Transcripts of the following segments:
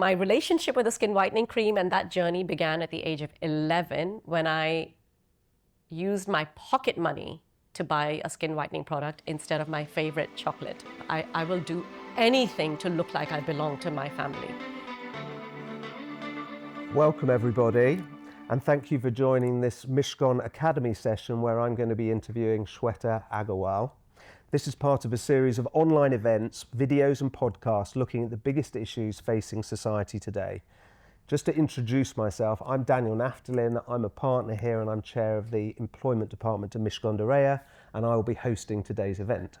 My relationship with the skin whitening cream and that journey began at the age of 11 when I used my pocket money to buy a skin whitening product instead of my favorite chocolate. I will do anything to look like I belong to my family. Welcome everybody, and thank you for joining this Mishcon Academy session where I'm going to be interviewing Shweta Aggarwal. This is part of a series of online events, videos and podcasts looking at the biggest issues facing society today. Just to introduce myself, I'm Daniel Naftalin, I'm a partner here and I'm chair of the Employment Department at Mishcon, and I will be hosting today's event.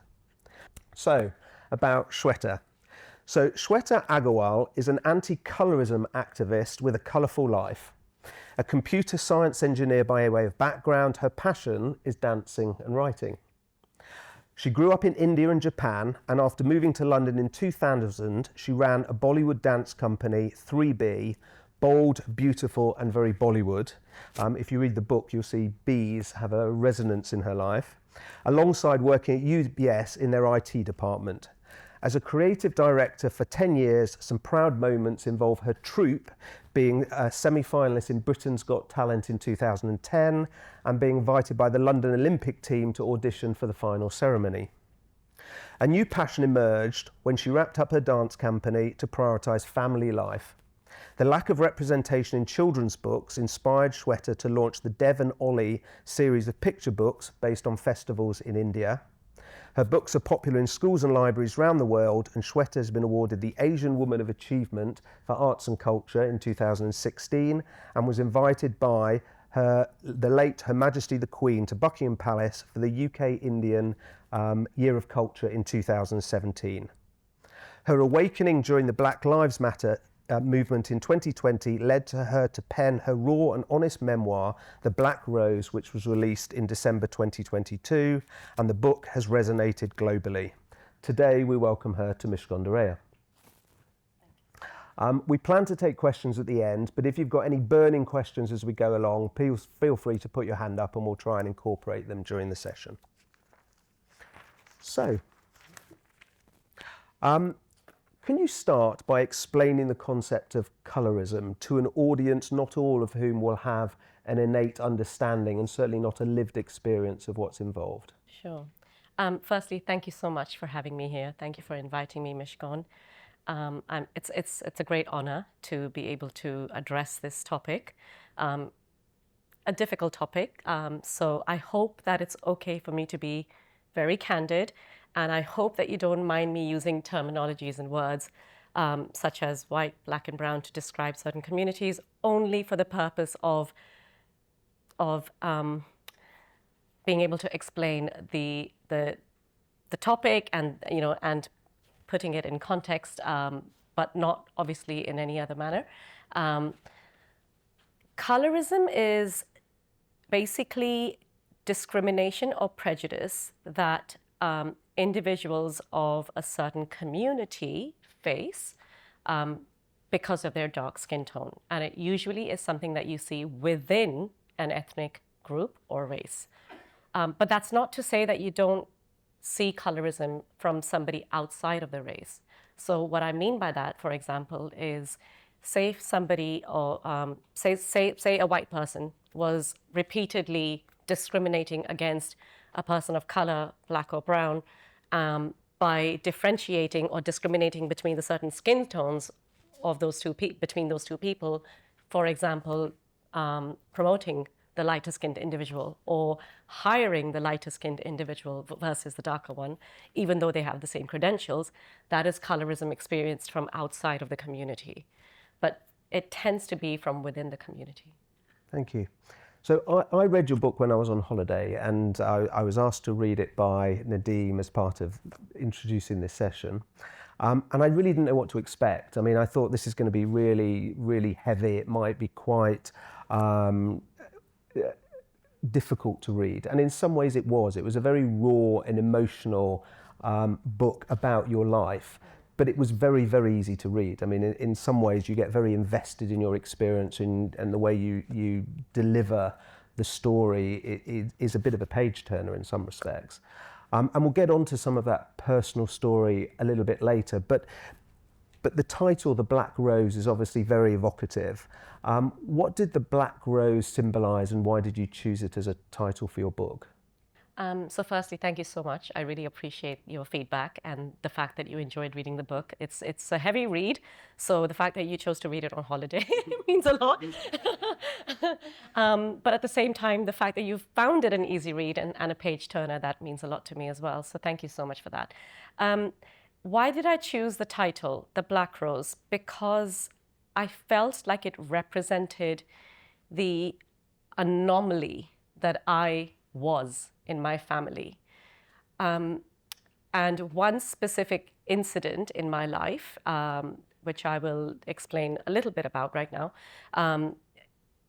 So, about Shweta. So Shweta Aggarwal is an anti-colorism activist with a colourful life. A computer science engineer by way of background, her passion is dancing and writing. She grew up in India and Japan, and after moving to London in 2000, she ran a Bollywood dance company, 3B, bold, beautiful and very Bollywood. If you read the book, you'll see B's have a resonance in her life, alongside working at UBS in their IT department. As a creative director for 10 years, some proud moments involve her troupe being a semi-finalist in Britain's Got Talent in 2010 and being invited by the London Olympic team to audition for the final ceremony. A new passion emerged when she wrapped up her dance company to prioritise family life. The lack of representation in children's books inspired Shweta to launch the Dev and Ollie series of picture books based on festivals in India. Her books are popular in schools and libraries around the world, and Shweta has been awarded the Asian Woman of Achievement for Arts and Culture in 2016 and was invited by the late Her Majesty the Queen to Buckingham Palace for the UK-Indian Year of Culture in 2017. Her awakening during the Black Lives Matter movement in 2020 led to her to pen her raw and honest memoir, The Black Rose, which was released in December 2022, and the book has resonated globally. Today we welcome her to Mishcon. We plan to take questions at the end, but if you've got any burning questions as we go along, please feel free to put your hand up and we'll try and incorporate them during the session. So, can you start by explaining the concept of colorism to an audience not all of whom will have an innate understanding and certainly not a lived experience of what's involved? Sure. Firstly, thank you so much for having me here. Thank you for inviting me, Mishcon. It's a great honor to be able to address this topic, a difficult topic. So I hope that it's okay for me to be very candid, and I hope that you don't mind me using terminologies and words such as white, black, and brown to describe certain communities, only for the purpose of being able to explain the topic and and putting it in context, but not obviously in any other manner. Colorism is basically discrimination or prejudice that individuals of a certain community face because of their dark skin tone. And it usually is something that you see within an ethnic group or race. But that's not to say that you don't see colorism from somebody outside of the race. So what I mean by that, for example, is say somebody or say a white person was repeatedly discriminating against a person of color, black or brown, by differentiating or discriminating between the certain skin tones of those between those two people, for example, promoting the lighter skinned individual or hiring the lighter skinned individual versus the darker one, even though they have the same credentials. That is colorism experienced from outside of the community, but it tends to be from within the community. Thank you. So I read your book when I was on holiday, and I was asked to read it by Nadeem as part of introducing this session. And I really didn't know what to expect. I mean, I thought this is going to be really, really heavy. It might be quite difficult to read. And in some ways it was. It was a very raw and emotional book about your life. But it was very, very easy to read. I mean, in some ways you get very invested in your experience and the way you deliver the story is a bit of a page turner in some respects. And we'll get on to some of that personal story a little bit later. But But the title, The Black Rose, is obviously very evocative. What did the black rose symbolise, and why did you choose it as a title for your book? So firstly, thank you so much. I really appreciate your feedback and the fact that you enjoyed reading the book. It's a heavy read, so the fact that you chose to read it on holiday means a lot. But at the same time, the fact that you found it an easy read and a page turner, that means a lot to me as well. So thank you so much for that. Why did I choose the title, The Black Rose? Because I felt like it represented the anomaly that I was in my family. And one specific incident in my life, which I will explain a little bit about right now.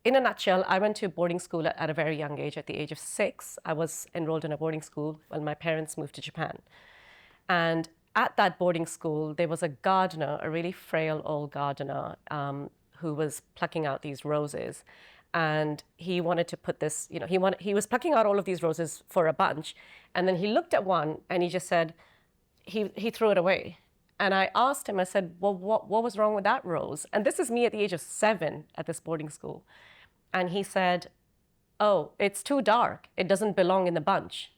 In a nutshell, I went to boarding school at a very young age. At the age of 6, I was enrolled in a boarding school when my parents moved to Japan. And at that boarding school, there was a gardener, a really frail old gardener, who was plucking out these roses. And he wanted to put this, he was plucking out all of these roses for a bunch. And then he looked at one and he just said, he threw it away. And I asked him, I said, well, what was wrong with that rose? And this is me at the age of 7 at this boarding school. And he said, oh, it's too dark. It doesn't belong in the bunch.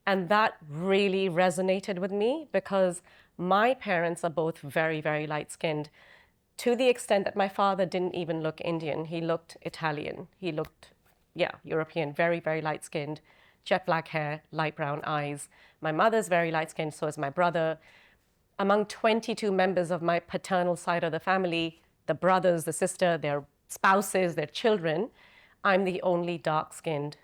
And that really resonated with me because my parents are both very, very light-skinned, to the extent that my father didn't even look Indian. He looked Italian. He looked, European, very, very light-skinned, jet black hair, light brown eyes. My mother's very light-skinned, so is my brother. Among 22 members of my paternal side of the family, the brothers, the sister, their spouses, their children, I'm the only dark-skinned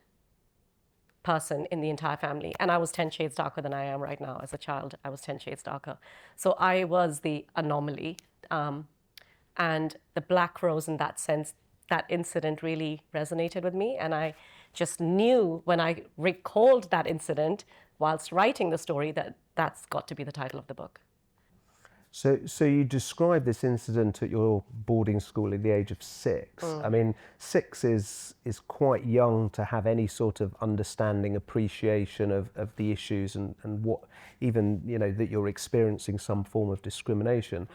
person in the entire family. And I was 10 shades darker than I am right now. As a child, I was 10 shades darker. So I was the anomaly. And the black rose, in that sense, that incident really resonated with me. And I just knew when I recalled that incident whilst writing the story that that's got to be the title of the book. So you described this incident at your boarding school at the age of 6. I mean, 6 is quite young to have any sort of understanding, appreciation of the issues and what even, that you're experiencing some form of discrimination.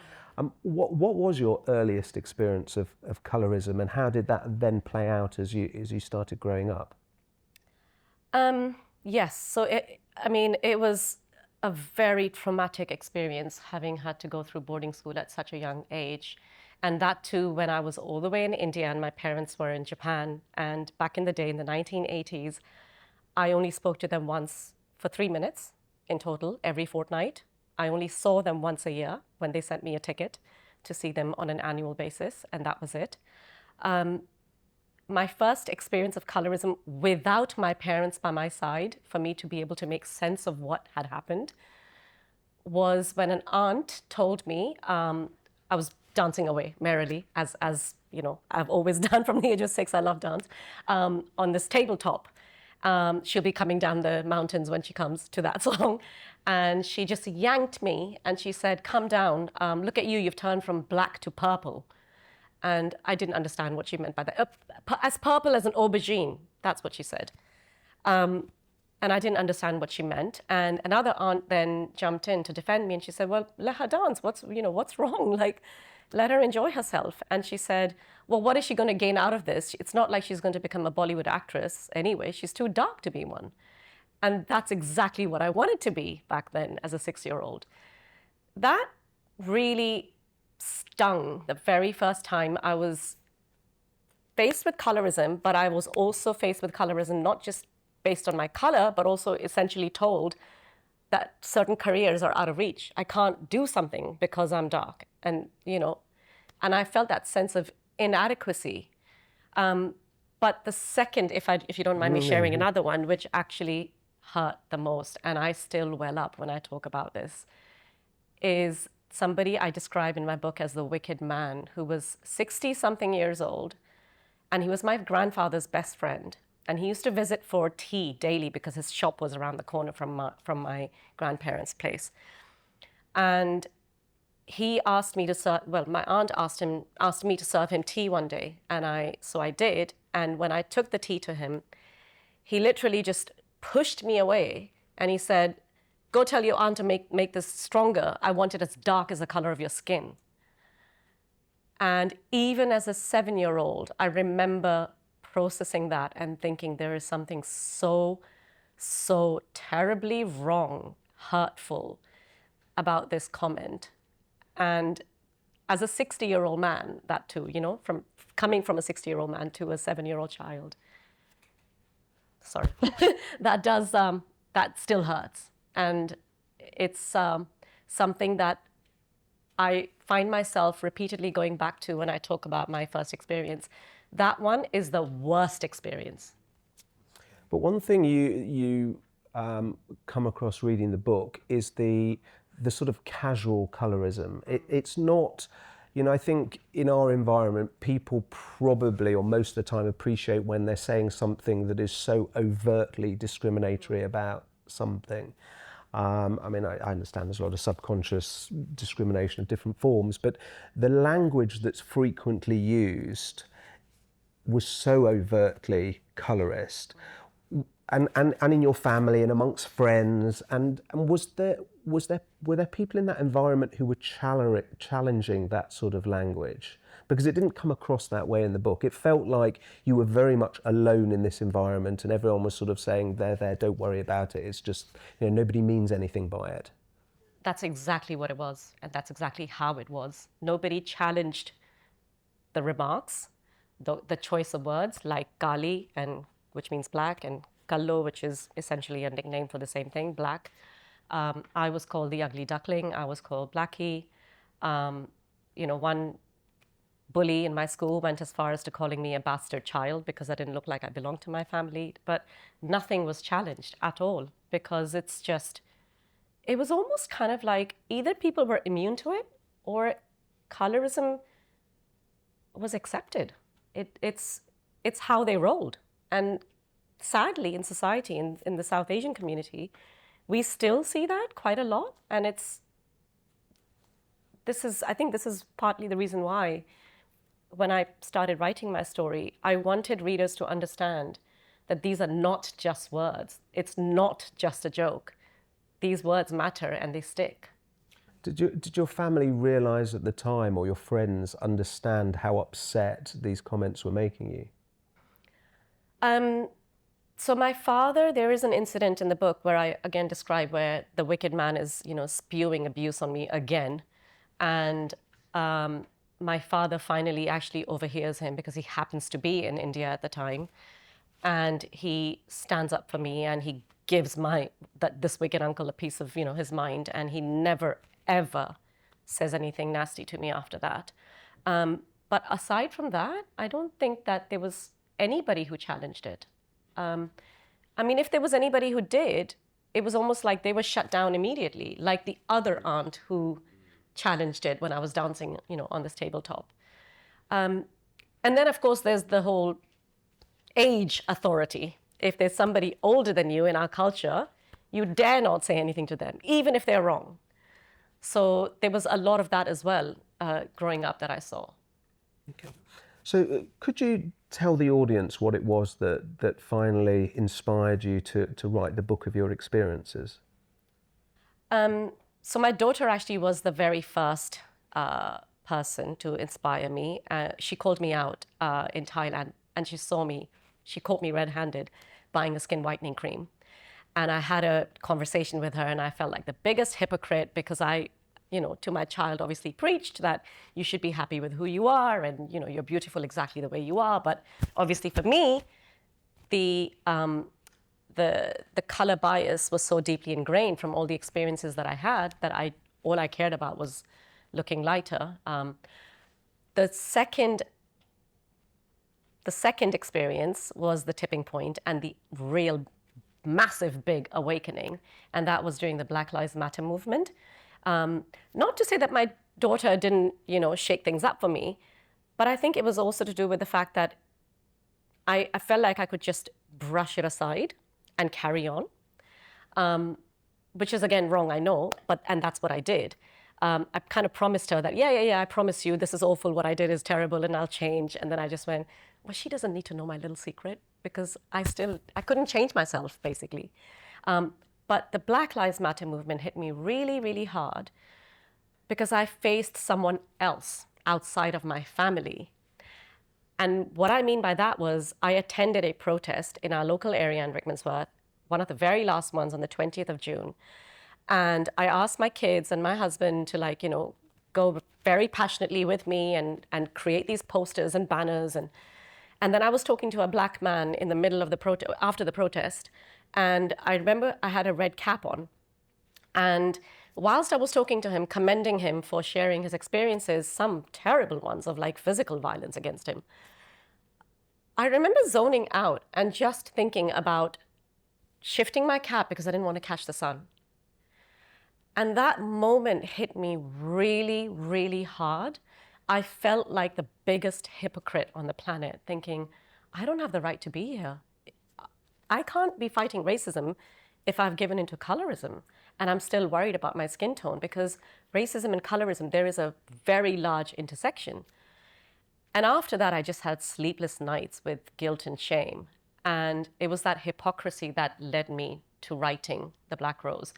What was your earliest experience of colorism, and how did that then play out as you started growing up? Yes, so it was a very traumatic experience having had to go through boarding school at such a young age. And that too, when I was all the way in India and my parents were in Japan. And back in the day, in the 1980s, I only spoke to them once for 3 minutes in total, every fortnight. I only saw them once a year when they sent me a ticket to see them on an annual basis, and that was it. My first experience of colorism without my parents by my side, for me to be able to make sense of what had happened, was when an aunt told me, I was dancing away merrily, as I've always done from the age of 6. I love dance, on this tabletop. She'll be coming down the mountains when she comes to that song. And she just yanked me and she said, come down, look at you, you've turned from black to purple. And I didn't understand what she meant by that. As purple as an aubergine, that's what she said. And I didn't understand what she meant. And another aunt then jumped in to defend me and she said, well, let her dance. What's wrong? Like, let her enjoy herself. And she said, well, what is she going to gain out of this? It's not like she's going to become a Bollywood actress anyway. She's too dark to be one. And that's exactly what I wanted to be back then as a 6-year-old. That really stung the very first time I was faced with colorism, but I was also faced with colorism not just based on my color, but also essentially told that certain careers are out of reach. I can't do something because I'm dark. And, and I felt that sense of inadequacy. But the second, if you don't mind me sharing another one, which actually hurt the most, and I still well up when I talk about this, is somebody I describe in my book as the wicked man, who was 60-something years old, and he was my grandfather's best friend. And he used to visit for tea daily because his shop was around the corner from my grandparents' place. And he asked me to serve, well, my aunt asked me to serve him tea one day, and so I did. And when I took the tea to him, he literally just pushed me away and he said, go tell your aunt to make this stronger. I want it as dark as the color of your skin. And even as a 7-year-old, I remember processing that and thinking there is something so, so terribly wrong, hurtful about this comment. And as a 60-year-old man, that too, you know, from coming from a 60-year-old man to a 7-year-old child, sorry, that still hurts. And it's something that I find myself repeatedly going back to when I talk about my first experience. That one is the worst experience. But one thing you come across reading the book is the sort of casual colorism. It's not, you know, I think in our environment, people probably, or most of the time, appreciate when they're saying something that is so overtly discriminatory about something. I mean, I understand there's a lot of subconscious discrimination of different forms, but the language that's frequently used was so overtly colorist. And in your family and amongst friends, and were there people in that environment who were challenging that sort of language? Because it didn't come across that way in the book. It felt like you were very much alone in this environment, and everyone was sort of saying, there, don't worry about it. It's just, you know, nobody means anything by it. That's exactly what it was, and that's exactly how it was. Nobody challenged the remarks, the choice of words like Kali, which means black, and Kallo, which is essentially a nickname for the same thing, black. I was called the ugly duckling. I was called Blackie. You know, one bully in my school went as far as to calling me a bastard child because I didn't look like I belonged to my family. But nothing was challenged at all, because it was almost kind of like either people were immune to it or colorism was accepted. It's how they rolled. And sadly, in society, in the South Asian community, we still see that quite a lot. And I think this is partly the reason why when I started writing my story, I wanted readers to understand that these are not just words. It's not just a joke. These words matter and they stick. Did your family realise at the time, or your friends understand how upset these comments were making you? So my father, there is an incident in the book where I again describe where the wicked man is, you know, spewing abuse on me again. And my father finally actually overhears him because he happens to be in India at the time. And he stands up for me and he gives this wicked uncle a piece of, you know, his mind. And he never, ever says anything nasty to me after that. But aside from that, I don't think that there was anybody who challenged it. I mean, if there was anybody who did, it was almost like they were shut down immediately, like the other aunt who challenged it when I was dancing, you know, on this tabletop. And then, of course, there's the whole age authority. If there's somebody older than you in our culture, you dare not say anything to them, even if they're wrong. So there was a lot of that as well growing up that I saw. Okay. So could you tell the audience what it was that finally inspired you to write the book of your experiences? So my daughter actually was the very first person to inspire me. She called me out in Thailand, and she caught me red-handed buying a skin whitening cream. And I had a conversation with her, and I felt like the biggest hypocrite because I, you know, to my child obviously preached that you should be happy with who you are and, you know, you're beautiful exactly the way you are. But obviously for me, the color bias was so deeply ingrained from all the experiences that I had that all I cared about was looking lighter. The second experience was the tipping point and the real massive big awakening, and that was during the Black Lives Matter movement. Not to say that my daughter didn't, you know, shake things up for me, but I think it was also to do with the fact that I felt like I could just brush it aside and carry on, which is again wrong, I know, and that's what I did. I kind of promised her that, yeah, I promise you this is awful, what I did is terrible and I'll change. And then I just went, well, she doesn't need to know my little secret because I couldn't change myself, basically. But the Black Lives Matter movement hit me really, really hard because I faced someone else outside of my family. And what I mean by that was I attended a protest in our local area in Rickmansworth, one of the very last ones on the 20th of June. And I asked my kids and my husband to, like, go very passionately with me and create these posters and banners. And then I was talking to a black man in the middle of the after the protest. And I remember I had a red cap on. And whilst I was talking to him, commending him for sharing his experiences, some terrible ones of like physical violence against him, I remember zoning out and just thinking about shifting my cap because I didn't want to catch the sun. And that moment hit me really, really hard. I felt like the biggest hypocrite on the planet, thinking, I don't have the right to be here. I can't be fighting racism if I've given into colorism and I'm still worried about my skin tone, because racism and colorism, there is a very large intersection. And after that, I just had sleepless nights with guilt and shame. And it was that hypocrisy that led me to writing The Black Rose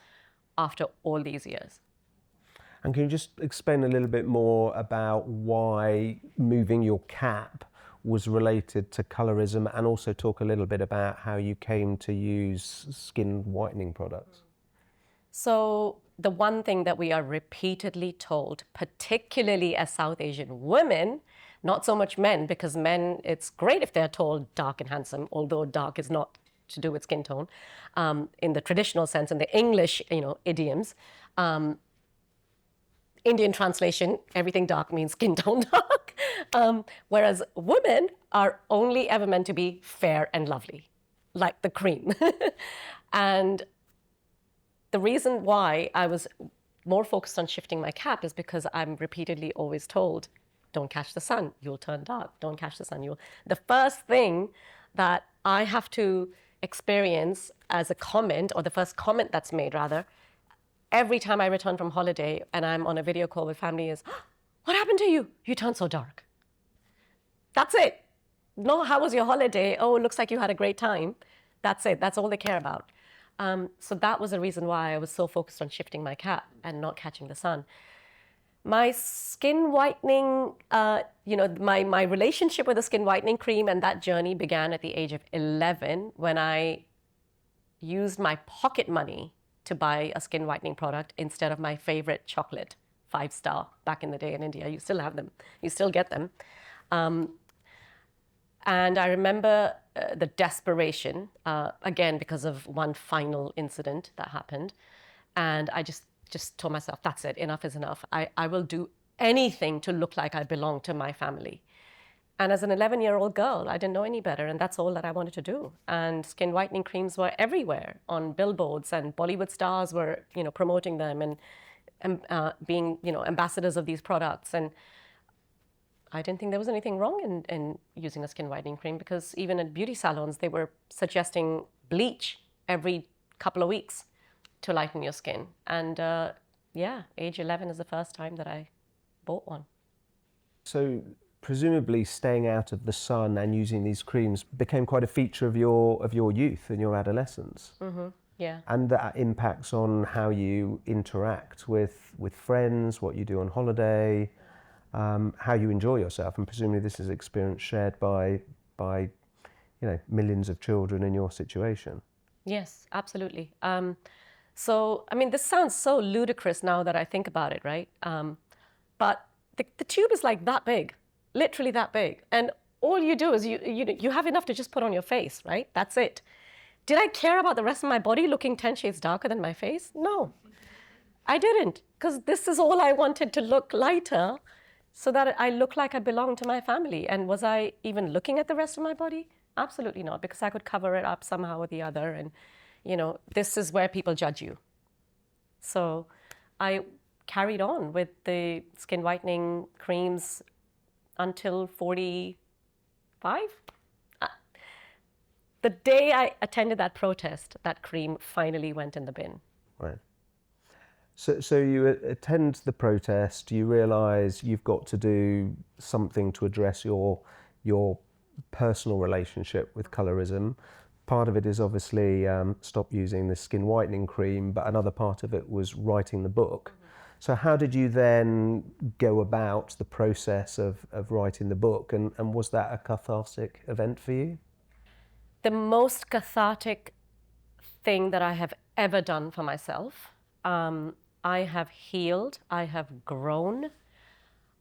after all these years. And can you just explain a little bit more about why moving your cap was related to colorism, and also talk a little bit about how you came to use skin whitening products? So the one thing that we are repeatedly told, particularly as South Asian women, not so much men, because men, it's great if they're tall, dark, and handsome, although dark is not to do with skin tone, in the traditional sense, in the English, idioms. Indian translation, everything dark means skin tone dark. Whereas women are only ever meant to be fair and lovely, like the cream. And the reason why I was more focused on shifting my cap is because I'm repeatedly always told, don't catch the sun, you'll turn dark. Don't catch the sun, you'll... The first thing that I have to experience as a comment, or the first comment that's made rather, every time I return from holiday and I'm on a video call with family is, what happened to you? You turned so dark. That's it. No, how was your holiday? Oh, it looks like you had a great time. That's it. That's all they care about. So that was the reason why I was so focused on shifting my cap and not catching the sun. My skin whitening, my relationship with the skin whitening cream and that journey began at the age of 11 when I used my pocket money to buy a skin whitening product instead of my favorite chocolate, 5-star, back in the day in India. You still have them. You still get them. And I remember the desperation, again, because of one final incident that happened. And I just told myself, that's it, enough is enough. I will do anything to look like I belong to my family. And as an 11-year-old girl, I didn't know any better, and that's all that I wanted to do. And skin whitening creams were everywhere on billboards, and Bollywood stars were, promoting them and being, ambassadors of these products. And I didn't think there was anything wrong in using a skin whitening cream, because even at beauty salons, they were suggesting bleach every couple of weeks to lighten your skin. And age 11 is the first time that I bought one. So presumably staying out of the sun and using these creams became quite a feature of your youth and your adolescence. Mm-hmm. Yeah. And that impacts on how you interact with friends, what you do on holiday, how you enjoy yourself. And presumably this is experience shared by millions of children in your situation. Yes, absolutely. So, I mean, this sounds so ludicrous now that I think about it, right? But the tube is like that big, literally that big. And all you do is you have enough to just put on your face, right? That's it. Did I care about the rest of my body looking 10 shades darker than my face? No, I didn't, because this is all I wanted, to look lighter so that I look like I belong to my family. And was I even looking at the rest of my body? Absolutely not, because I could cover it up somehow or the other. And, this is where people judge you. So I carried on with the skin whitening creams until 45. The day I attended that protest, that cream finally went in the bin. Right. So you attend the protest, you realise you've got to do something to address your personal relationship with colorism. Part of it is obviously stop using the skin whitening cream, but another part of it was writing the book. So how did you then go about the process of writing the book, and was that a cathartic event for you? The most cathartic thing that I have ever done for myself. I have healed, I have grown,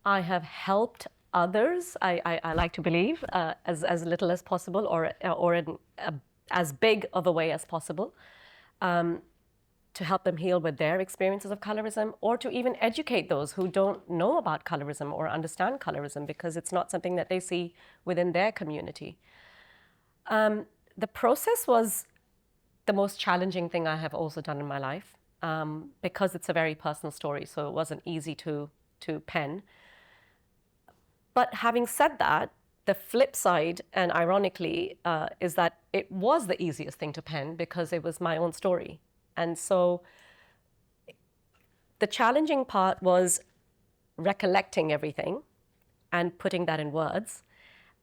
I have helped others. I like to believe as little as possible, or in as big of a way as possible, to help them heal with their experiences of colorism, or to even educate those who don't know about colorism or understand colorism because it's not something that they see within their community. The process was the most challenging thing I have also done in my life, because it's a very personal story, so it wasn't easy to pen. But having said that, the flip side, and ironically, is that it was the easiest thing to pen because it was my own story. And so the challenging part was recollecting everything and putting that in words,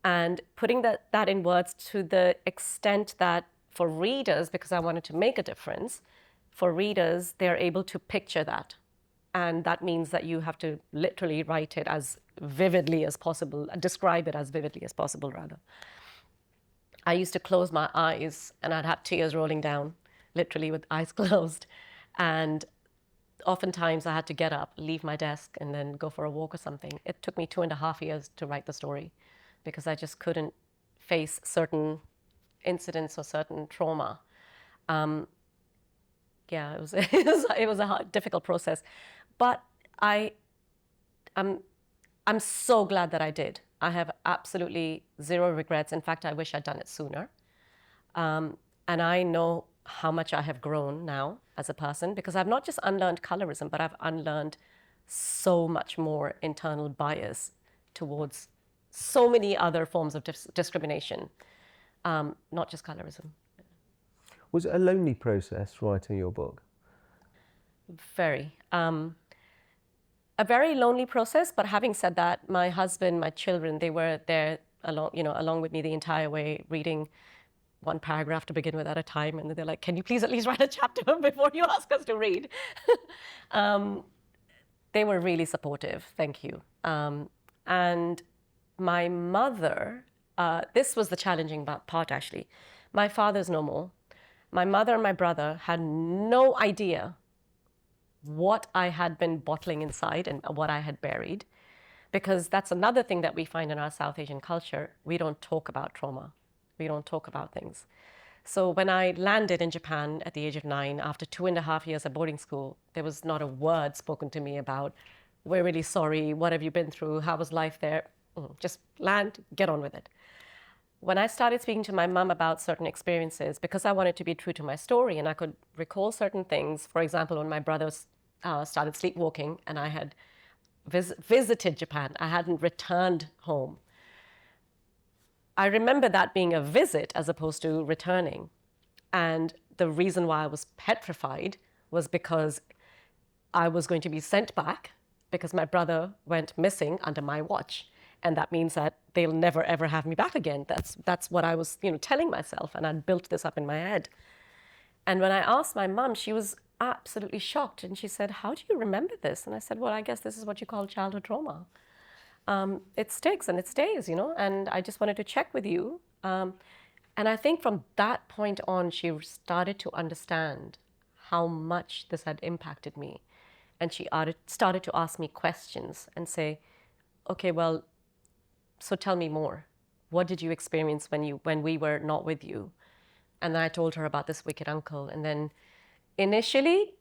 and putting that in words to the extent that for readers, because I wanted to make a difference, for readers, they're able to picture that. And that means that you have to literally write it as vividly as possible, describe it as vividly as possible, rather. I used to close my eyes and I'd have tears rolling down, literally with eyes closed. And oftentimes I had to get up, leave my desk, and then go for a walk or something. It took me 2.5 years to write the story because I just couldn't face certain incidents or certain trauma. Yeah, it was a difficult process, but I'm so glad that I did. I have absolutely zero regrets. In fact, I wish I'd done it sooner. And I know how much I have grown now as a person because I've not just unlearned colorism, but I've unlearned so much more internal bias towards so many other forms of discrimination, not just colorism. Was it a lonely process writing your book? Very. A very lonely process, but having said that, my husband, my children, they were there along with me the entire way, reading one paragraph to begin with at a time, and they're like, "Can you please at least write a chapter before you ask us to read?" They were really supportive, thank you. And my mother, this was the challenging part actually. My father's no more. My mother and my brother had no idea what I had been bottling inside and what I had buried, because that's another thing that we find in our South Asian culture. We don't talk about trauma. We don't talk about things. So when I landed in Japan at the age of 9, after 2.5 years at boarding school, there was not a word spoken to me about, "We're really sorry, what have you been through, how was life there?" Just land, get on with it. When I started speaking to my mum about certain experiences, because I wanted to be true to my story and I could recall certain things, for example, when my brother started sleepwalking and I had visited Japan, I hadn't returned home. I remember that being a visit as opposed to returning. And the reason why I was petrified was because I was going to be sent back because my brother went missing under my watch. And that means that they'll never, ever have me back again. That's what I was, telling myself. And I'd built this up in my head. And when I asked my mum, she was absolutely shocked. And she said, "How do you remember this?" And I said, "Well, I guess this is what you call childhood trauma. It sticks and it stays, and I just wanted to check with you." And I think from that point on, she started to understand how much this had impacted me. And she started to ask me questions and say, "Okay, well, so tell me more. What did you experience when we were not with you?" And then I told her about this wicked uncle. And then initially,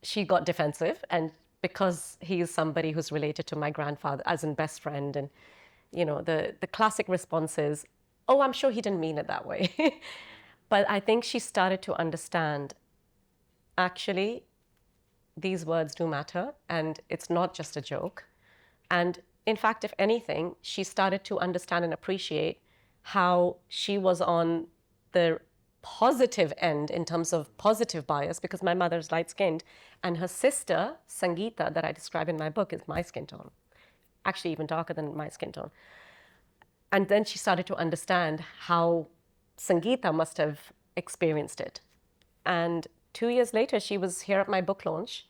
she got defensive, and because he is somebody who's related to my grandfather, as in best friend, and the classic response is, "Oh, I'm sure he didn't mean it that way." But I think she started to understand, actually, these words do matter, and it's not just a joke. And in fact, if anything, she started to understand and appreciate how she was on the positive end in terms of positive bias, because my mother's light-skinned and her sister, Sangeeta, that I describe in my book, is my skin tone, actually even darker than my skin tone. And then she started to understand how Sangeeta must have experienced it. And 2 years later, she was here at my book launch,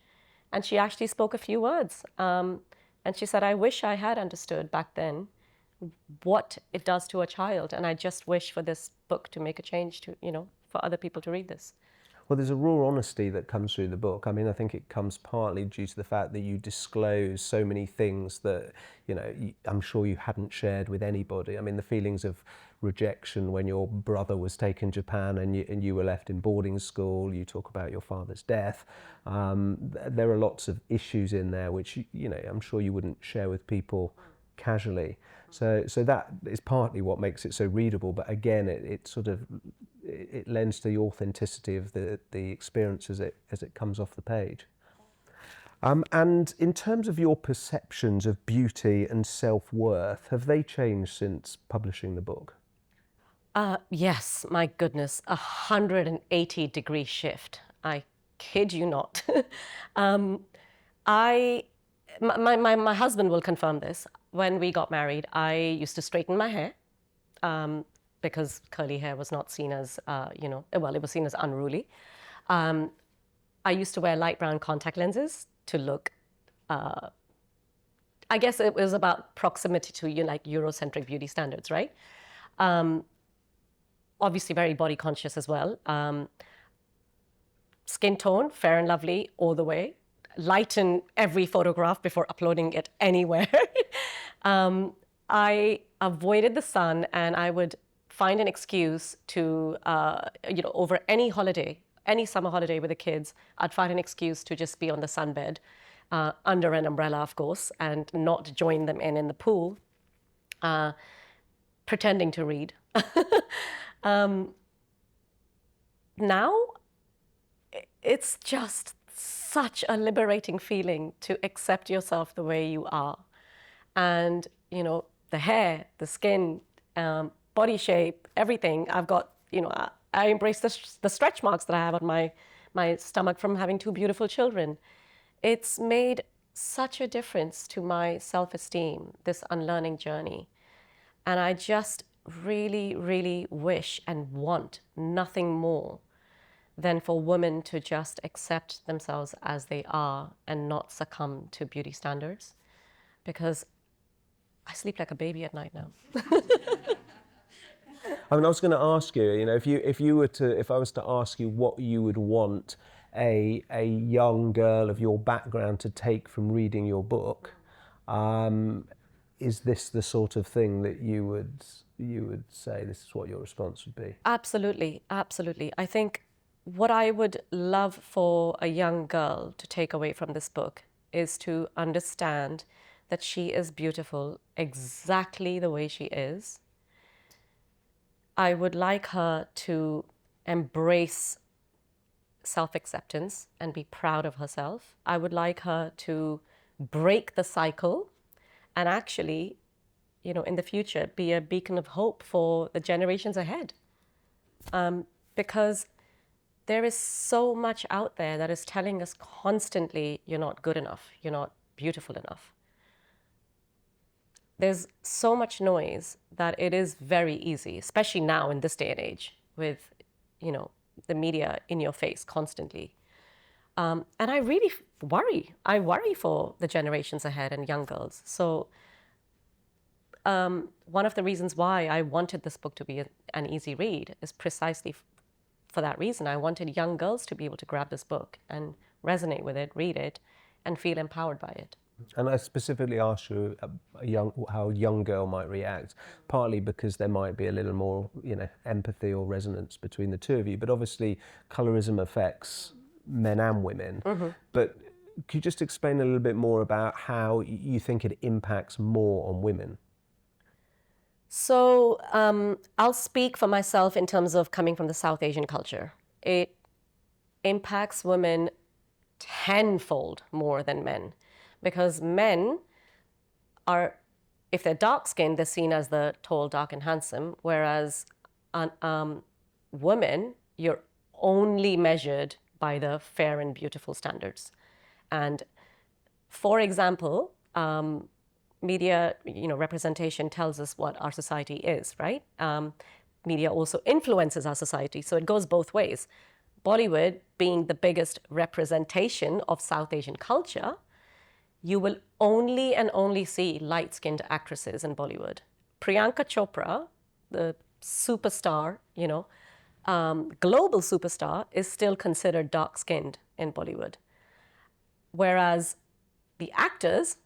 and she actually spoke a few words. And she said, I wish I had understood back then what it does to a child. And I just wish for this book to make a change to, for other people to read this. Well, there's a raw honesty that comes through the book. I mean, I think it comes partly due to the fact that you disclose so many things that, I'm sure you hadn't shared with anybody. I mean, the feelings of rejection when your brother was taken to Japan and you were left in boarding school. You talk about your father's death. There are lots of issues in there which, I'm sure you wouldn't share with people casually. So that is partly what makes it so readable. But again, it lends to the authenticity of the experience as it comes off the page. And in terms of your perceptions of beauty and self-worth, have they changed since publishing the book? Yes, my goodness, 180-degree shift. I kid you not. I, my husband will confirm this. When we got married, I used to straighten my hair because curly hair was not seen as, well, it was seen as unruly. I used to wear light brown contact lenses to look, I guess it was about proximity to Eurocentric beauty standards, right? Obviously very body conscious as well. Skin tone, fair and lovely all the way. Lighten every photograph before uploading it anywhere. I avoided the sun, and I would find an excuse to, over any holiday, any summer holiday with the kids, I'd find an excuse to just be on the sunbed, under an umbrella, of course, and not join them in the pool, pretending to read. Now, it's just such a liberating feeling to accept yourself the way you are. And, the hair, the skin, body shape, everything. I've got, I embrace the stretch marks that I have on my stomach from having two beautiful children. It's made such a difference to my self-esteem, this unlearning journey. And I just really, really wish and want nothing more than for women to just accept themselves as they are and not succumb to beauty standards. Because I sleep like a baby at night now. I mean, I was going to ask you, if I was to ask you what you would want a young girl of your background to take from reading your book, is this the sort of thing that you would say this is what your response would be? Absolutely, absolutely. I think what I would love for a young girl to take away from this book is to understand that she is beautiful exactly the way she is. I would like her to embrace self-acceptance and be proud of herself. I would like her to break the cycle and actually, in the future, be a beacon of hope for the generations ahead. Because there is so much out there that is telling us constantly, you're not good enough, you're not beautiful enough. There's so much noise that it is very easy, especially now in this day and age, with, the media in your face constantly. And I really worry. I worry for the generations ahead and young girls. So one of the reasons why I wanted this book to be an easy read is precisely for that reason. I wanted young girls to be able to grab this book and resonate with it, read it, and feel empowered by it. And I specifically asked you how a young girl might react, partly because there might be a little more, empathy or resonance between the two of you. But obviously, colorism affects men and women. Mm-hmm. But could you just explain a little bit more about how you think it impacts more on women? So I'll speak for myself in terms of coming from the South Asian culture. It impacts women tenfold more than men. Because men are, if they're dark-skinned, they're seen as the tall, dark, and handsome, whereas women, you're only measured by the fair and beautiful standards. And for example, media, representation tells us what our society is, right? media also influences our society. So it goes both ways. Bollywood being the biggest representation of South Asian culture, you will only and only see light-skinned actresses in Bollywood. Priyanka Chopra, the superstar, global superstar, is still considered dark-skinned in Bollywood. Whereas the actors,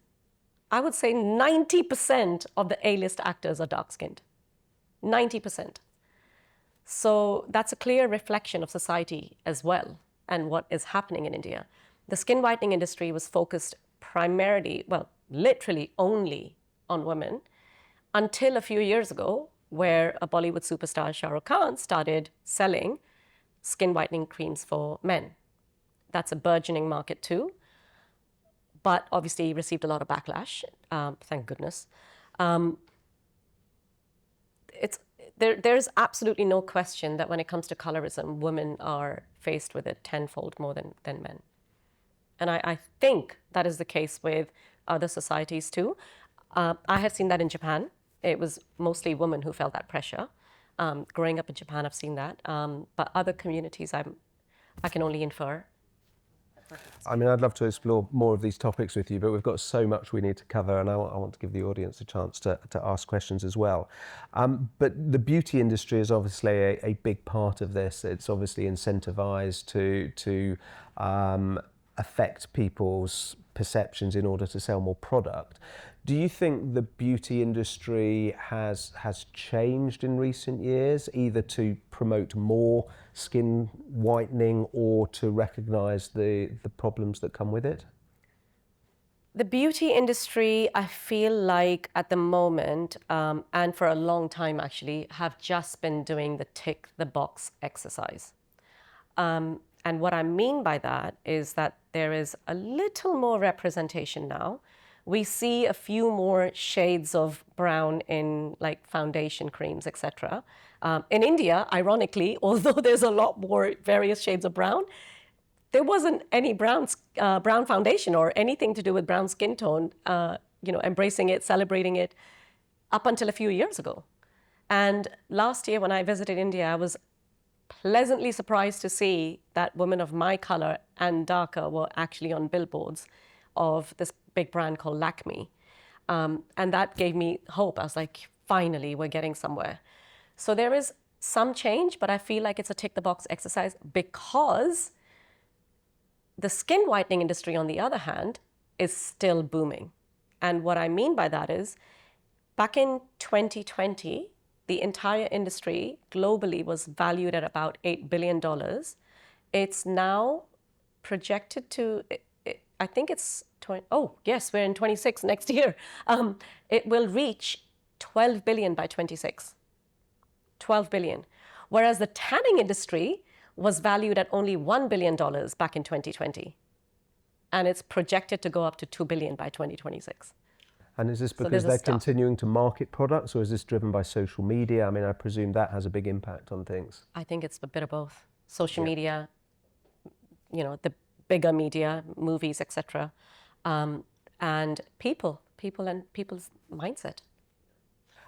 I would say 90% of the A-list actors are dark-skinned. 90%. So that's a clear reflection of society as well and what is happening in India. The skin whitening industry was focused primarily, well, literally only on women until a few years ago, where a Bollywood superstar, Shah Rukh Khan, started selling skin whitening creams for men. That's a burgeoning market too, but obviously received a lot of backlash, thank goodness. There's absolutely no question that when it comes to colorism, women are faced with it tenfold more than men. And I think that is the case with other societies too. I have seen that in Japan. It was mostly women who felt that pressure. Growing up in Japan, I've seen that. But other communities, I can only infer. I mean, I'd love to explore more of these topics with you, but we've got so much we need to cover, and I want to give the audience a chance to ask questions as well. But the beauty industry is obviously a big part of this. It's obviously incentivized to affect people's perceptions in order to sell more product. Do you think the beauty industry has changed in recent years, either to promote more skin whitening or to recognise the problems that come with it? The beauty industry, I feel like at the moment, and for a long time actually, have just been doing the tick the box exercise. And what I mean by that is that there is a little more representation now. We see a few more shades of brown in like foundation creams, etc. In India, ironically, although there's a lot more various shades of brown, there wasn't any brown foundation or anything to do with brown skin tone, embracing it, celebrating it up until a few years ago. And last year when I visited India, I was pleasantly surprised to see that women of my color and darker were actually on billboards of this big brand called Lakme. And that gave me hope. I was like, finally, we're getting somewhere. So there is some change, but I feel like it's a tick the box exercise because the skin whitening industry, on the other hand, is still booming. And what I mean by that is, back in 2020, the entire industry globally was valued at about $8 billion. It's now projected to, I think it's, we're in 26 next year. It will reach 12 billion by 26. 12 billion. Whereas the tanning industry was valued at only $1 billion back in 2020. And it's projected to go up to 2 billion by 2026. And is this because they're continuing to market products, or is this driven by social media? I mean, I presume that has a big impact on things. I think it's a bit of both. Social media, the bigger media, movies, etc., and people and people's mindset.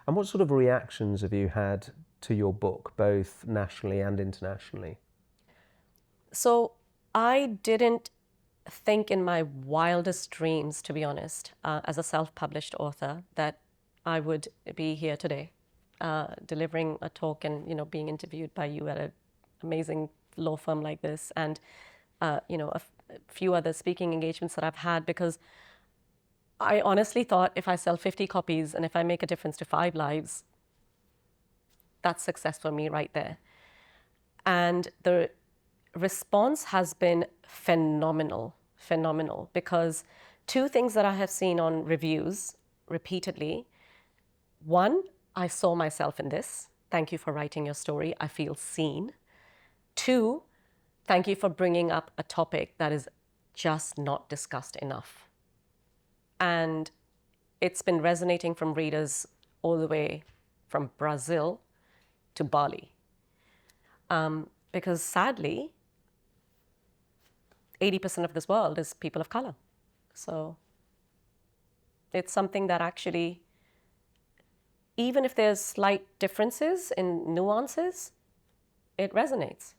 And what sort of reactions have you had to your book, both nationally and internationally? So I didn't think in my wildest dreams, to be honest, as a self-published author, that I would be here today, delivering a talk and being interviewed by you at an amazing law firm like this, and a few other speaking engagements that I've had, because I honestly thought if I sell 50 copies and if I make a difference to 5 lives, that's success for me right there. And the response has been phenomenal, because 2 things that I have seen on reviews repeatedly. 1, I saw myself in this. Thank you for writing your story. I feel seen. 2, thank you for bringing up a topic that is just not discussed enough. And it's been resonating from readers all the way from Brazil to Bali. Because sadly, 80% of this world is people of color. So it's something that actually even if there's slight differences in nuances, it resonates.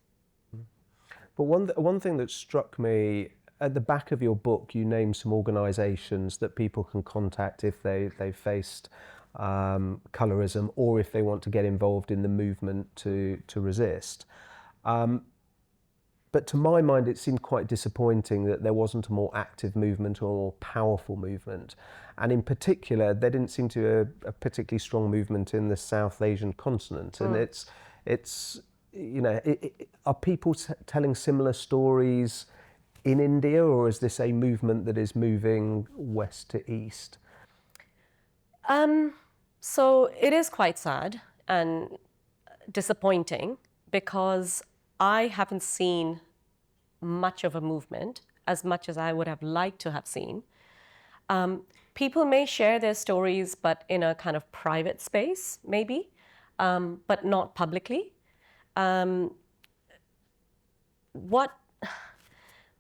But one thing that struck me, at the back of your book, you name some organisations that people can contact if they faced colorism, or if they want to get involved in the movement to resist. But to my mind, it seemed quite disappointing that there wasn't a more active movement or a more powerful movement. And in particular, there didn't seem to be a particularly strong movement in the South Asian continent. And it's you know, are people telling similar stories in India, or is this a movement that is moving west to east? So it is quite sad and disappointing because I haven't seen much of a movement as much as I would have liked to have seen. People may share their stories, but in a kind of private space, maybe, but not publicly. What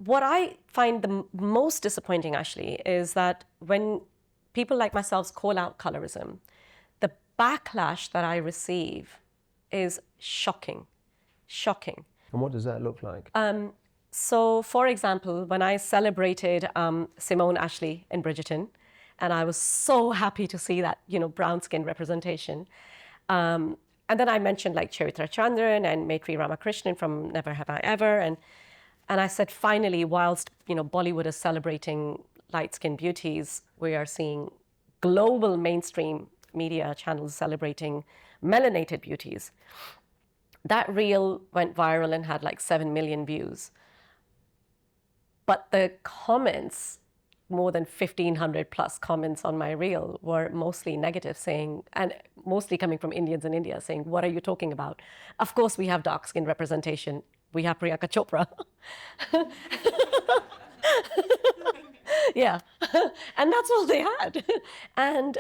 I find the most disappointing, actually, is that when people like myself call out colorism, the backlash that I receive is shocking. And what does that look like? So, for example, when I celebrated Simone Ashley in Bridgerton, and I was so happy to see that, brown skin representation. And then I mentioned like Charitra Chandran and Maitri Ramakrishnan from Never Have I Ever. And I said, finally, whilst, Bollywood is celebrating light-skinned beauties, we are seeing global mainstream media channels celebrating melanated beauties. That reel went viral and had like 7 million views. But the comments, more than 1,500 plus comments on my reel, were mostly negative, saying, and mostly coming from Indians in India, saying, what are you talking about? Of course, we have dark skin representation. We have Priyanka Chopra. Yeah. And that's all they had. And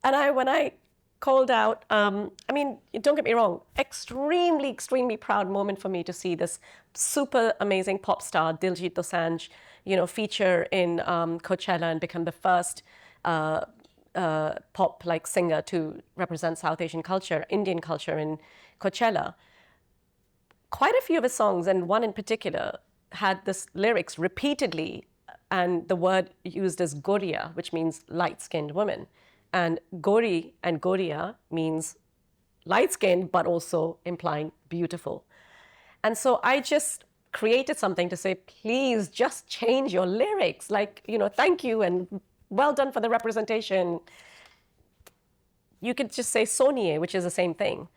when I called out, don't get me wrong, extremely proud moment for me to see this super amazing pop star, Diljit Dosanjh, feature in Coachella and become the first pop singer to represent South Asian culture, Indian culture in Coachella. Quite a few of his songs, and one in particular, had this lyrics repeatedly, and the word used as Goriya, which means light-skinned woman. And Gori and Goriya means light-skinned, but also implying beautiful. And so I just created something to say, please just change your lyrics. Thank you and well done for the representation. You could just say Soniye, which is the same thing.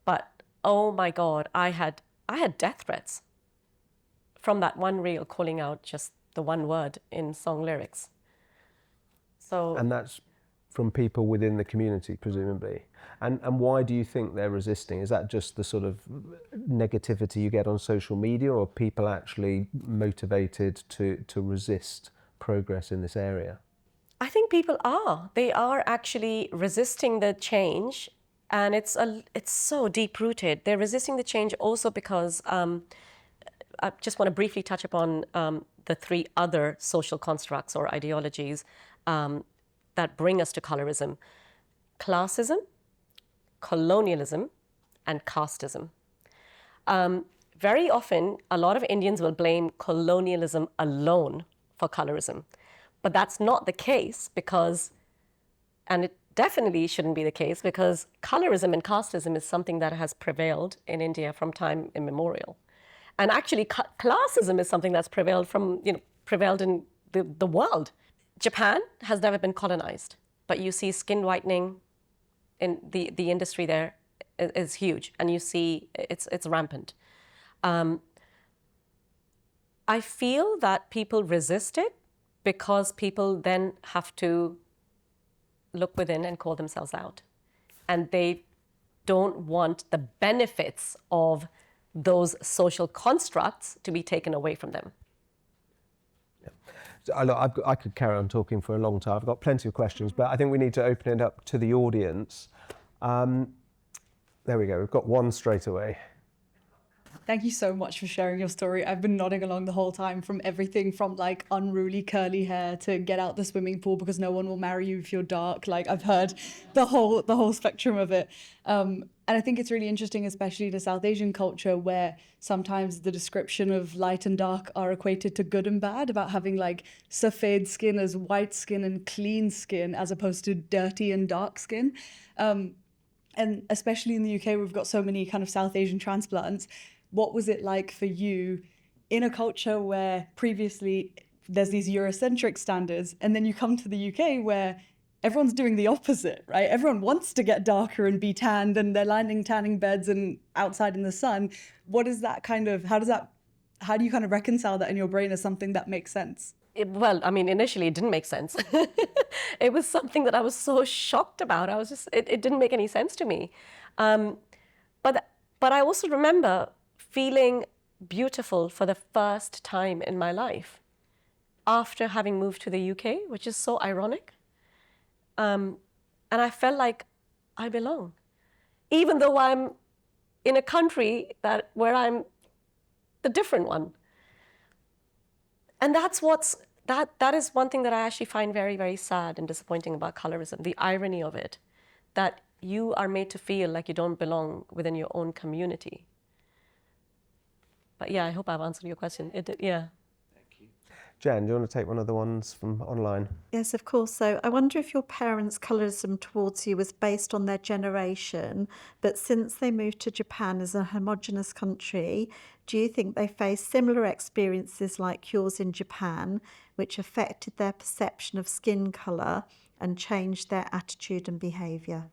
But oh my God, I had death threats from that one reel calling out just the one word in song lyrics. So. And that's from people within the community, presumably. And why do you think they're resisting? Is that just the sort of negativity you get on social media, or are people actually motivated to resist progress in this area? I think people are. They are actually resisting the change, and it's so deep-rooted. They're resisting the change also because I just want to briefly touch upon the 3 other social constructs or ideologies that bring us to colorism: classism, colonialism, and casteism. Very often, a lot of Indians will blame colonialism alone for colorism. But that's not the case and it definitely shouldn't be the case, because colorism and casteism is something that has prevailed in India from time immemorial. And actually, classism is something that's prevailed in the world. Japan has never been colonized, but you see skin whitening in the industry there is huge, and you see it's rampant. I feel that people resist it because people then have to look within and call themselves out. And they don't want the benefits of those social constructs to be taken away from them. So, I could carry on talking for a long time. I've got plenty of questions, but I think we need to open it up to the audience. There we go. We've got one straight away. Thank you so much for sharing your story. I've been nodding along the whole time, from everything from like unruly curly hair to get out the swimming pool because no one will marry you if you're dark. Like, I've heard the whole spectrum of it. And I think it's really interesting, especially the South Asian culture, where sometimes the description of light and dark are equated to good and bad, about having like safed skin as white skin and clean skin as opposed to dirty and dark skin. And especially in the UK, we've got so many kind of South Asian transplants. What was it like for you in a culture where previously there's these Eurocentric standards, and then you come to the UK where everyone's doing the opposite, right? Everyone wants to get darker and be tanned, and they're lining tanning beds and outside in the sun. What is that kind of, how do you kind of reconcile that in your brain as something that makes sense? Well, I mean, initially it didn't make sense. It was something that I was so shocked about. It didn't make any sense to me. But I also remember feeling beautiful for the first time in my life after having moved to the UK, which is so ironic. And I felt like I belong, even though I'm in a country where I'm the different one. And that is one thing that I actually find very, very sad and disappointing about colorism, the irony of it, that you are made to feel like you don't belong within your own community. But yeah, I hope I've answered your question. Yeah. Jen, do you want to take one of the ones from online? Yes, of course. So I wonder if your parents' colorism towards you was based on their generation, but since they moved to Japan as a homogenous country, do you think they faced similar experiences like yours in Japan, which affected their perception of skin colour and changed their attitude and behaviour?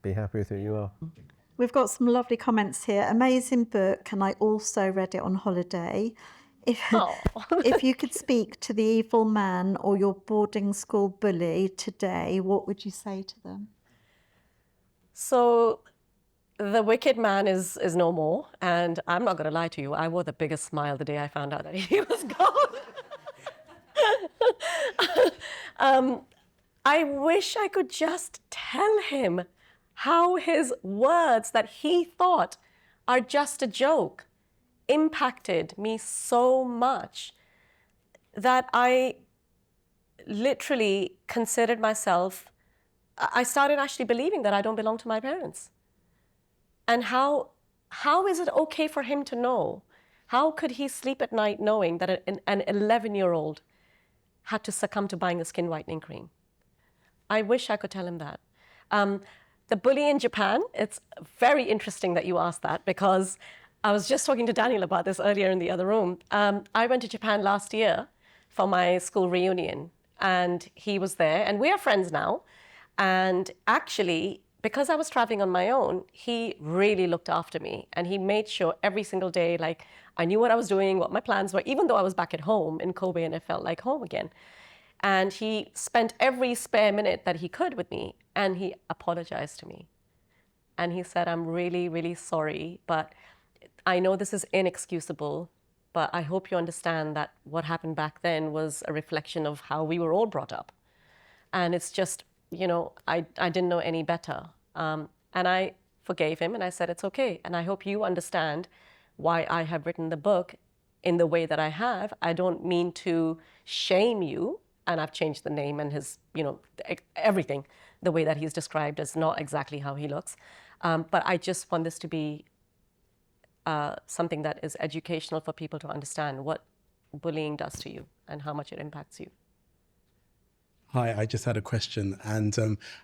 Be happy with who you are. We've got some lovely comments here. Amazing book, and I also read it on holiday. If, Oh. if you could speak to the evil man or your boarding school bully today, what would you say to them? So the wicked man is no more, and I'm not going to lie to you. I wore the biggest smile the day I found out that he was gone. I wish I could just tell him how his words that he thought are just a joke impacted me so much that I literally considered myself, I started actually believing that I don't belong to my parents. And how is it okay for him to know? How could he sleep at night knowing that an 11-year-old had to succumb to buying a skin whitening cream? I wish I could tell him that. The bully in Japan, it's very interesting that you asked that, because I was just talking to Daniel about this earlier in the other room. I went to Japan last year for my school reunion, and he was there, and we are friends now. And actually, because I was traveling on my own, he really looked after me, and he made sure every single day, like, I knew what I was doing, what my plans were, even though I was back at home in Kobe and it felt like home again. And he spent every spare minute that he could with me, and he apologized to me. And he said, I'm really, really sorry, but I know this is inexcusable, but I hope you understand that what happened back then was a reflection of how we were all brought up. And it's just, I didn't know any better. And I forgave him, and I said, it's okay. And I hope you understand why I have written the book in the way that I have. I don't mean to shame you. And I've changed the name and his, everything. The way that he's described is not exactly how he looks. But I just want this to be something that is educational for people to understand what bullying does to you and how much it impacts you. Hi, I just had a question, and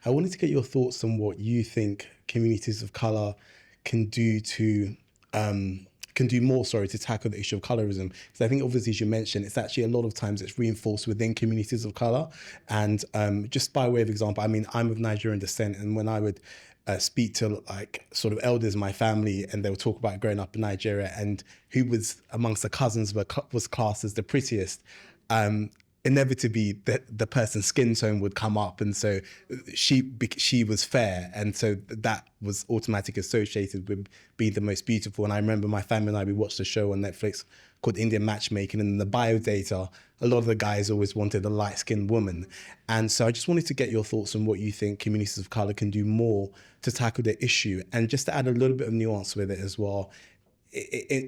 I wanted to get your thoughts on what you think communities of colour can do more to tackle the issue of colorism. Because I think, obviously, as you mentioned, it's actually a lot of times it's reinforced within communities of colour. And just by way of example, I mean, I'm of Nigerian descent, and when I would speak to like sort of elders in my family, and they would talk about growing up in Nigeria and who was amongst the cousins was classed as the prettiest, inevitably the person's skin tone would come up, and so she was fair, and so that was automatically associated with being the most beautiful. And I remember my family and I, we watched a show on Netflix called Indian Matchmaking, and in the bio data, a lot of the guys always wanted a light-skinned woman. And so I just wanted to get your thoughts on what you think communities of colour can do more to tackle the issue, and just to add a little bit of nuance with it as well.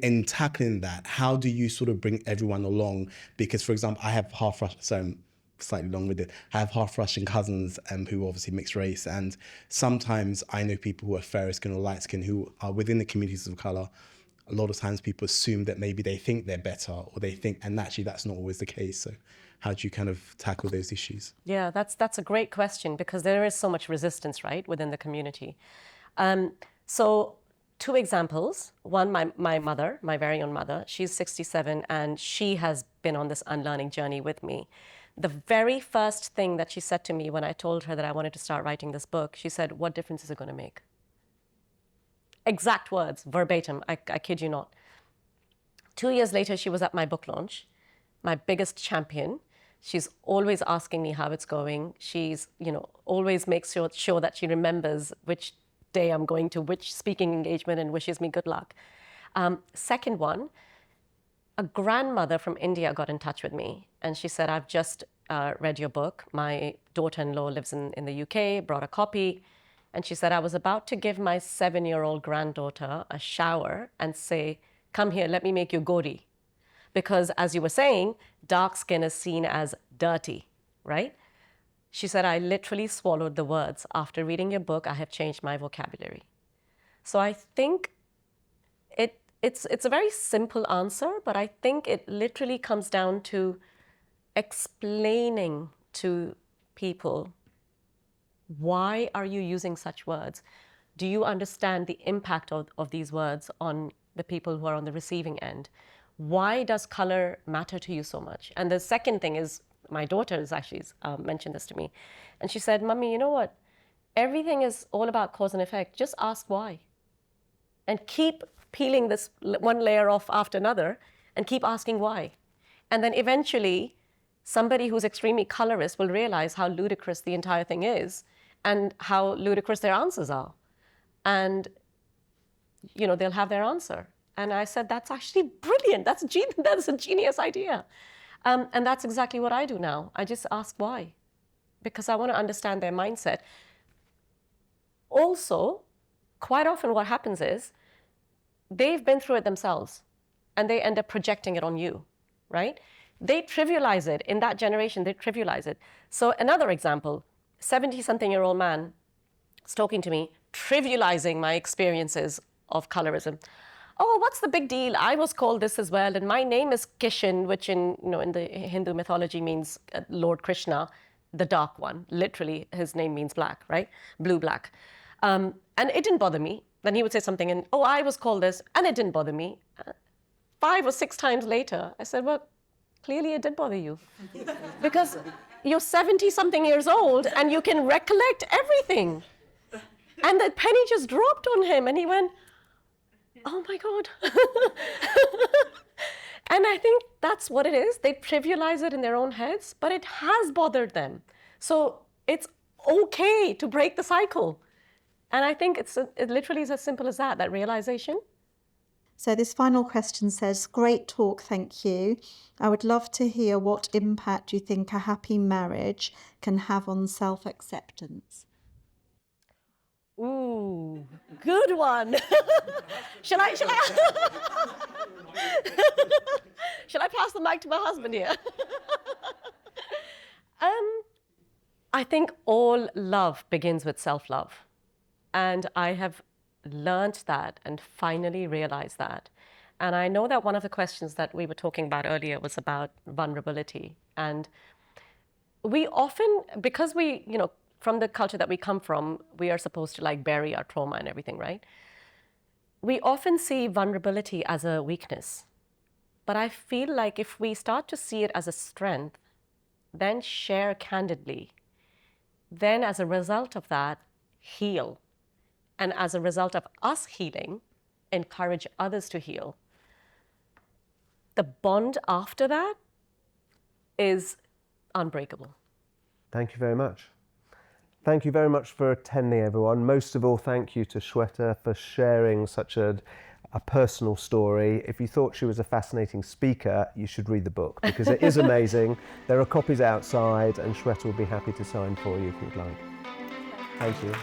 In tackling that, how do you sort of bring everyone along? Because, for example, I have half-Russian, so I'm slightly long with it. I have half-Russian cousins who are obviously mixed race, and sometimes I know people who are fair skin or light skin who are within the communities of colour. A lot of times people assume that maybe they think they're better, or they think, and actually that's not always the case. So how do you kind of tackle those issues? Yeah, that's a great question, because there is so much resistance, right, within the community. So 2 examples. One, my mother, my very own mother, she's 67, and she has been on this unlearning journey with me. The very first thing that she said to me when I told her that I wanted to start writing this book, she said, what difference is it going to make? Exact words, verbatim, I kid you not. 2 years later, she was at my book launch, my biggest champion. She's always asking me how it's going. She's, always makes sure that she remembers which day I'm going to which speaking engagement and wishes me good luck. Second one, a grandmother from India got in touch with me, and she said, I've just read your book. My daughter-in-law lives in the UK, brought a copy. And she said, I was about to give my 7-year-old granddaughter a shower and say, come here, let me make you gori. Because as you were saying, dark skin is seen as dirty, right? She said, I literally swallowed the words. After reading your book, I have changed my vocabulary. So I think it's a very simple answer, but I think it literally comes down to explaining to people, why are you using such words? Do you understand the impact of these words on the people who are on the receiving end? Why does color matter to you so much? And the second thing is, my daughter has actually mentioned this to me. And she said, Mummy, you know what? Everything is all about cause and effect. Just ask why. And keep peeling this one layer off after another and keep asking why. And then eventually, somebody who's extremely colorist will realize how ludicrous the entire thing is and how ludicrous their answers are. And, they'll have their answer. And I said, that's actually brilliant. That's a genius idea. And that's exactly what I do now. I just ask why, because I want to understand their mindset. Also, quite often what happens is they've been through it themselves and they end up projecting it on you, right? They trivialize it. In that generation, they trivialize it. So another example, 70-something-year-old man is talking to me, trivializing my experiences of colorism. Oh, what's the big deal? I was called this as well, and my name is Kishan, which in the Hindu mythology means Lord Krishna, the dark one. Literally, his name means black, right? Blue, black. And it didn't bother me. Then he would say something, and oh, I was called this, and it didn't bother me. 5 or 6 times later, I said, well, clearly it did bother you, because you're 70-something years old and you can recollect everything. And the penny just dropped on him, and he went, oh my God. And I think that's what it is. They trivialize it in their own heads, but it has bothered them. So it's okay to break the cycle. And I think it literally is as simple as that realization. So this final question says, great talk, thank you. I would love to hear what impact you think a happy marriage can have on self-acceptance. Ooh, good one. Shall I pass the mic to my husband here? I think all love begins with self-love. And I have learned that and finally realized that. And I know that one of the questions that we were talking about earlier was about vulnerability. And we often, because we, from the culture that we come from, we are supposed to like bury our trauma and everything, right? We often see vulnerability as a weakness. But I feel like if we start to see it as a strength, then share candidly, then as a result of that, heal. And as a result of us healing, encourage others to heal. The bond after that is unbreakable. Thank you very much. Thank you very much for attending, everyone. Most of all, thank you to Shweta for sharing such a personal story. If you thought she was a fascinating speaker, you should read the book, because it is amazing. There are copies outside, and Shweta will be happy to sign for you if you'd like. Thank you.